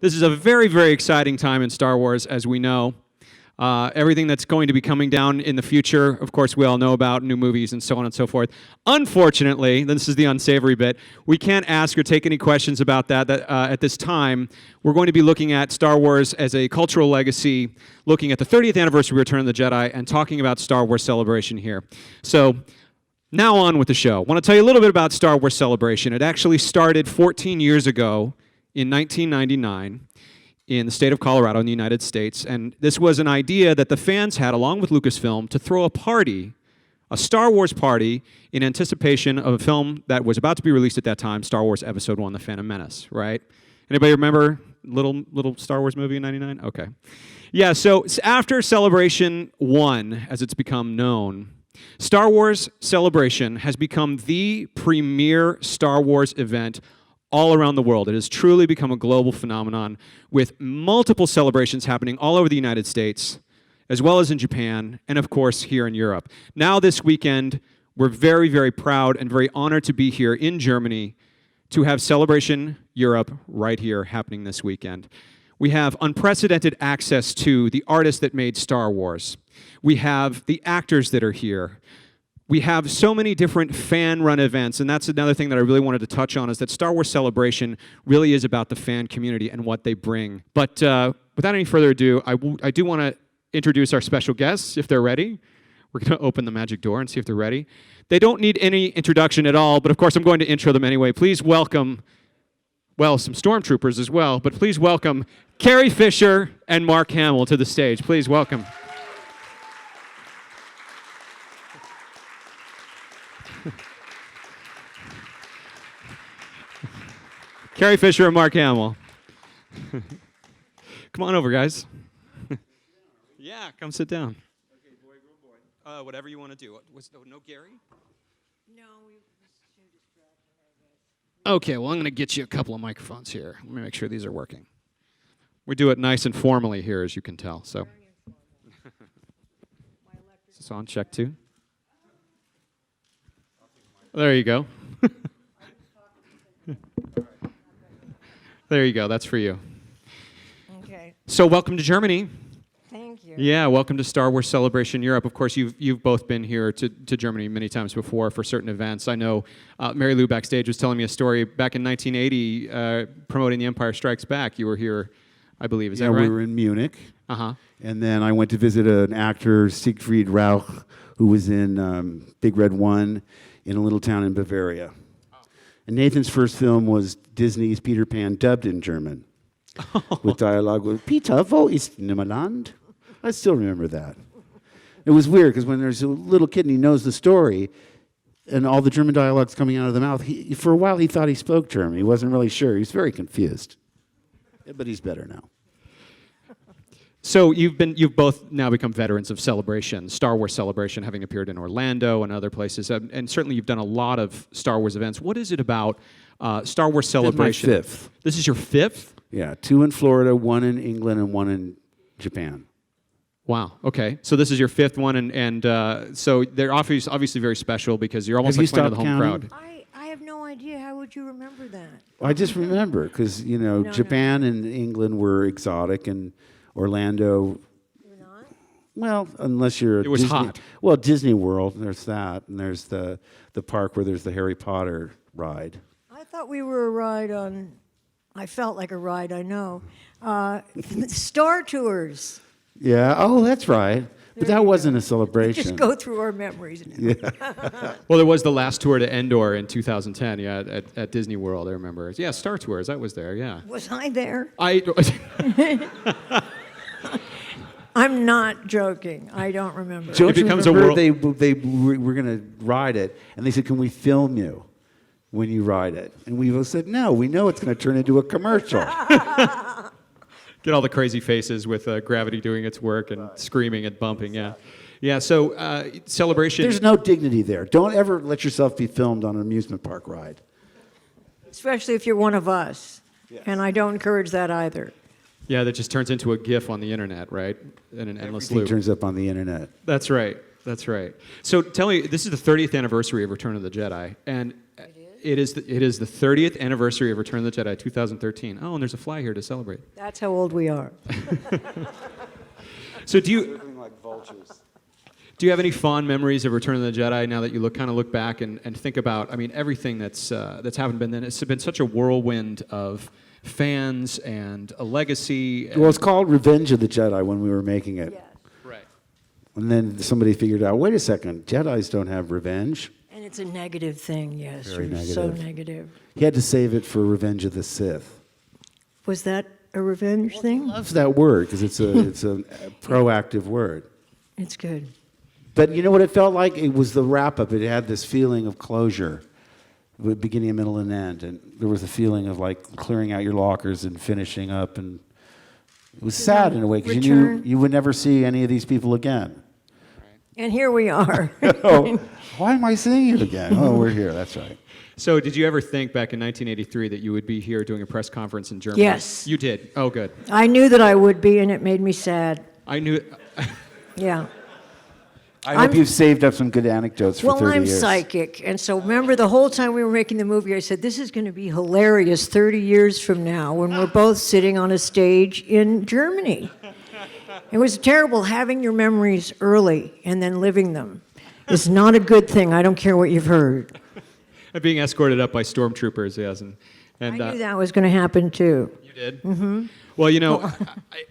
this is a very, very exciting time in Star Wars, as we know. Everything that's going to be coming down in the future, of course, we all know about, new movies and so on and so forth. Unfortunately, this is the unsavory bit, we can't ask or take any questions about that at this time. We're going to be looking at Star Wars as a cultural legacy, looking at the 30th anniversary of Return of the Jedi, and talking about Star Wars Celebration here. So, now on with the show. I want to tell you a little bit about Star Wars Celebration. It actually started 14 years ago in 1999. In the state of Colorado in the United States, and this was an idea that the fans had, along with Lucasfilm, to throw a party, a Star Wars party, in anticipation of a film that was about to be released at that time, Star Wars Episode 1, The Phantom Menace, right? Anybody remember little Star Wars movie in 99? Okay. Yeah, so after Celebration 1, as it's become known, Star Wars Celebration has become the premier Star Wars event all around the world. It has truly become a global phenomenon with multiple celebrations happening all over the United States, as well as in Japan, and of course here in Europe. Now this weekend, we're very, very proud and very honored to be here in Germany to have Celebration Europe right here happening this weekend. We have unprecedented access to the artists that made Star Wars. We have the actors that are here. We have so many different fan-run events, and that's another thing that I really wanted to touch on, is that Star Wars Celebration really is about the fan community and what they bring. But without any further ado, I do want to introduce our special guests, if they're ready. We're going to open the magic door and see if they're ready. They don't need any introduction at all, but of course I'm going to intro them anyway. Please welcome, well, some stormtroopers as well, but please welcome Carrie Fisher and Mark Hamill to the stage. Please welcome. Carrie Fisher and Mark Hamill. Come on over, guys. Yeah, come sit down. Okay, boy, girl, boy. Whatever you want to do. No Gary? No, we too distracted, I guess. Okay, well, I'm going to get you a couple of microphones here. Let me make sure these are working. We do it nice and formally here, as you can tell. So, is this on? Check 2. There you go. There you go. That's for you. Okay. So welcome to Germany. Thank you. Yeah, welcome to Star Wars Celebration Europe. Of course, you've both been here to Germany many times before for certain events. I know Mary Lou backstage was telling me a story back in 1980 promoting The Empire Strikes Back. You were here, I believe. Is that right? Yeah, we were in Munich. Uh-huh. And then I went to visit an actor, Siegfried Rauch, who was in Big Red 1 in a little town in Bavaria. And Nathan's first film was Disney's Peter Pan, dubbed in German, with dialogue with Peter, wo ist Nimmerland? I still remember that. It was weird, because when there's a little kid and he knows the story, and all the German dialogue's coming out of the mouth, for a while he thought he spoke German. He wasn't really sure. He was very confused. But he's better now. So you've both now become veterans of Celebration, Star Wars Celebration, having appeared in Orlando and other places, and certainly you've done a lot of Star Wars events. What is it about Star Wars Celebration? This is my 5th. This is your 5th? Yeah, 2 in Florida, 1 in England, and 1 in Japan. Wow. Okay. So this is your 5th one, and so they're obviously very special because you're almost Have like you playing to the stopped home counting? crowd. I have no idea. How would you remember that? I just remember, because, Japan and England were exotic, and Orlando... You're not? Well, unless you're... It was Disney, hot. Well, Disney World, there's that, and there's the park where there's the Harry Potter ride. I thought we were a ride on... I felt like a ride, I know. Star Tours. Yeah, oh, that's right. But There that you wasn't a Just celebration. go through our memories now. Well, there was the last tour to Endor in 2010, yeah, at Disney World, I remember. Yeah, Star Tours, that was there, yeah. Was I there? I I'm not joking. I don't remember. Don't It you becomes a remember world- they were going to ride it, and they said, can we film you when you ride it? And we both said, no, we know it's going to turn into a commercial. get all the crazy faces with gravity doing its work and screaming and bumping, yeah. Yeah, so Celebration... There's no dignity there. Don't ever let yourself be filmed on an amusement park ride. Especially if you're one of us. Yes. And I don't encourage that either. Yeah, that just turns into a GIF on the internet, right? In an endless Everything loop. turns up on the internet. That's right. That's right. So tell me, this is the 30th anniversary of Return of the Jedi, and It is? it is the 30th anniversary of Return of the Jedi, 2013. Oh, and there's a fly here to celebrate. That's how old we are. So do you have any fond memories of Return of the Jedi now that you look back and think about, I mean, everything that's happened, but then it's been such a whirlwind of fans and a legacy. Well, it's called Revenge of the Jedi when we were making it. Yes. Right. And then somebody figured out, wait a second, Jedis don't have revenge. And it's a negative thing, yes. Very You're so negative. negative. He had to save it for Revenge of the Sith. Was that a revenge thing? Loves that word because it's a proactive word. It's good. But you know what it felt like? It was the wrap-up. It had this feeling of closure, with beginning, middle, and end. And there was a feeling of like clearing out your lockers and finishing up. And it was sad in a way because you knew you would never see any of these people again. And here we are. Oh, why am I seeing you again? Oh, we're here. That's right. So did you ever think back in 1983 that you would be here doing a press conference in Germany? Yes. You did? Oh, good. I knew that I would be, and it made me sad. I knew... Yeah. I hope you've saved up some good anecdotes for 30 Well, I'm years. psychic, and so remember the whole time we were making the movie, I said, this is going to be hilarious 30 years from now when we're both sitting on a stage in Germany. It was terrible having your memories early and then living them. It's not a good thing. I don't care what you've heard. Being escorted up by stormtroopers, yes. And I knew that was going to happen, too. You did? Mm-hmm. Well, you know,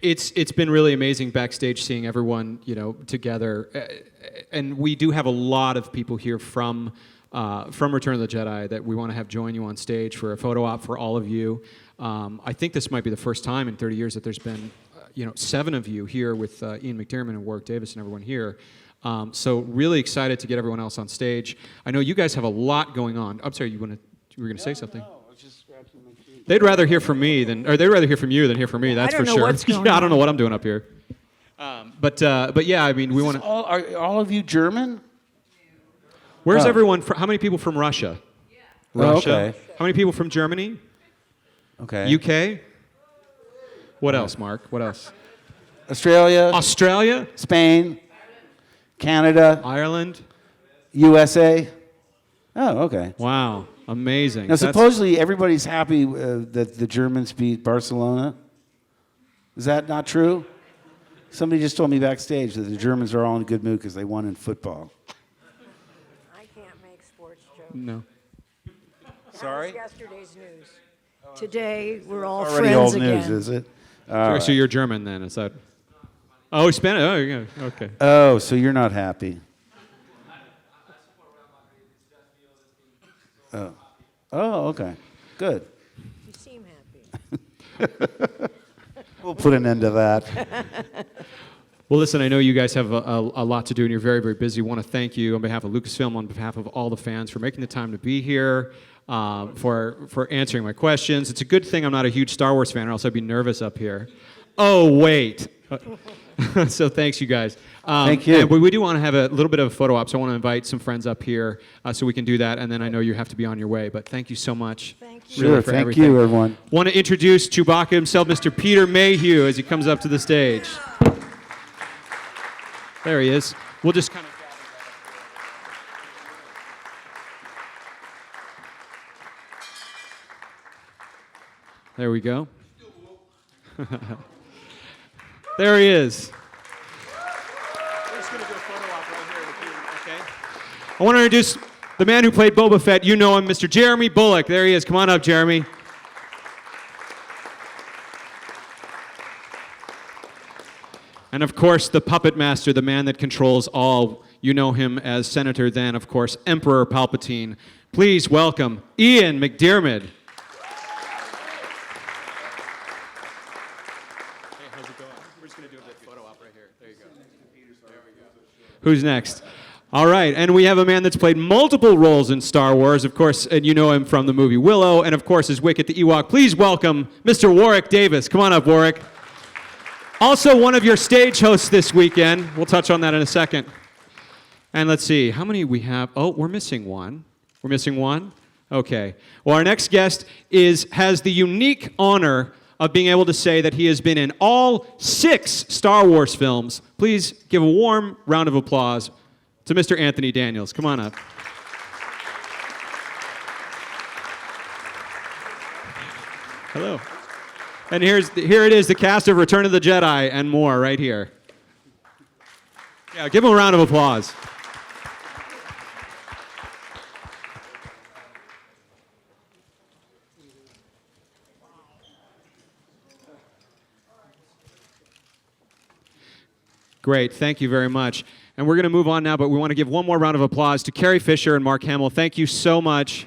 it's been really amazing backstage seeing everyone, you know, together. And we do have a lot of people here from Return of the Jedi that we want to have join you on stage for a photo op for all of you. I think this might be the first time in 30 years that there's been, 7 of you here with Ian McDiarmid and Warwick Davis and everyone here. So really excited to get everyone else on stage. I know you guys have a lot going on. I'm sorry, you were going to say something? No, I was just scratching my feet. They'd rather hear from me than, or they'd rather hear from you than hear from me. That's I don't for know sure. what's going I don't on. know what I'm doing up here. But yeah, I mean, we want to. Are all of you German? Where's Oh. everyone? How many people from Russia? Oh, Russia. okay. How many people from Germany? Okay. UK. What else, Mark? What else? Australia, Australia, Spain, Canada, Ireland. USA. Oh, okay. Wow, amazing. Now, supposedly everybody's happy that the Germans beat Barcelona. Is that not true? Somebody just told me backstage that the Germans are all in a good mood because they won in football. I can't make sports jokes. No. Sorry? That was yesterday's news. Today, we're all Already friends old again. news, is it? So you're German then? Is that? Oh, Spanish. Oh, yeah. Okay. Oh, so you're not happy. Oh. Oh, okay. Good. You seem happy. We'll put an end to that. Well, listen, I know you guys have a lot to do and you're very, very busy. I want to thank you on behalf of Lucasfilm, on behalf of all the fans for making the time to be here, for answering my questions. It's a good thing I'm not a huge Star Wars fan or else I'd be nervous up here. Oh, wait. So thanks, you guys. Thank you. And we do want to have a little bit of a photo op, so I want to invite some friends up here so we can do that, and then I know you have to be on your way, but thank you so much. Thank you. Sure, for thank everything. you, everyone. Want to introduce Chewbacca himself, Mr. Peter Mayhew, as he comes up to the stage. There he is. We'll just kind of gather that up. There we go. There he is. We're just going to do a photo op right here with you, okay? I want to introduce the man who played Boba Fett. You know him, Mr. Jeremy Bullock. There he is. Come on up, Jeremy. And of course, the puppet master, the man that controls all. You know him as Senator, then, of course, Emperor Palpatine. Please welcome Ian McDiarmid. Who's next? All right, and we have a man that's played multiple roles in Star Wars, of course, and you know him from the movie Willow, and of course as Wicket the Ewok. Please welcome Mr. Warwick Davis. Come on up, Warwick. Also one of your stage hosts this weekend. We'll touch on that in a second. And let's see, how many we have? Oh, we're missing one. We're missing one? Okay. Well, our next guest has the unique honor of being able to say that he has been in all 6 Star Wars films. Please give a warm round of applause to Mr. Anthony Daniels. Come on up. Hello. And here it is, the cast of Return of the Jedi and more right here. Yeah, give them a round of applause. Great, thank you very much. And we're going to move on now, but we want to give one more round of applause to Carrie Fisher and Mark Hamill. Thank you so much.